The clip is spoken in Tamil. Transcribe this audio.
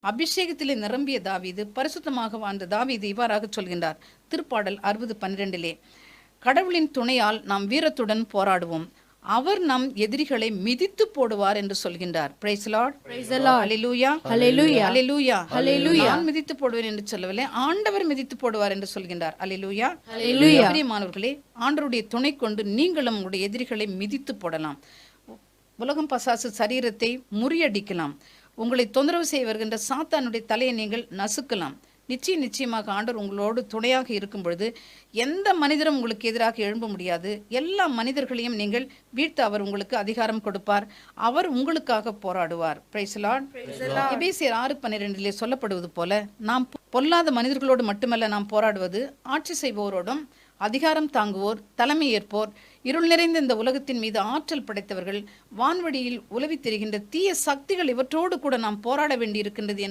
அபிஷேகத்திலே நிரம்பிய தாவீது, பரிசுத்தமாக வாழ்ந்த தாவீது இவ்வாறாக சொல்கின்றார். திருப்பாடல் 60:12 கடவுளின் துணையால் நாம் வீரத்துடன் போராடுவோம். அவர் நம் எதிரிகளை மிதித்து போடுவார் என்று சொல்கின்றார். Praise the Lord. Hallelujah. Hallelujah. Hallelujah. Hallelujah. நான் மிதித்து போடுவேன் என்று சொல்லவில்லை, ஆண்டவர் மிதித்து போடுவார் என்று சொல்கின்றார். ஹல்லேலூயா. ஹல்லேலூயா. பிரியமானவர்களே, ஆண்டவருடைய துணை கொண்டு நீங்களும் உங்களுடைய எதிரிகளை மிதித்து போடலாம். உலகம் பசாசு சரீரத்தை முறியடிக்கலாம். உங்களை தொந்தரவு செய்ய வருகின்ற சாத்தானுடைய தலையை நீங்கள் நசுக்கலாம். நிச்சயமாக ஆண்டவர் உங்களோடு துணையாக இருக்கும் பொழுது எந்த மனிதரும் உங்களுக்கு எதிராக எழும்ப முடியாது. எல்லா மனிதர்களையும் நீங்கள் வீழ்த்த அவர் உங்களுக்கு அதிகாரம் கொடுப்பார். அவர் உங்களுக்காக போராடுவார். Price the Lord. எபேசியர் 6:12 சொல்லப்படுவது போல, நாம் பொல்லாத மனிதர்களோடு மட்டுமல்ல நாம் போராடுவது, ஆட்சி செய்வோரோடும், அதிகாரம் தாங்குவோர், தலைமை ஏற்போர், இருள் நிறைந்த இந்த உலகத்தின் மீது ஆற்றல் படைத்தவர்கள், வான்வழியில் உலவித் திரிகின்ற தீய சக்திகள், இவற்றோடு கூட நாம் போராட வேண்டியிருக்கின்றது என்று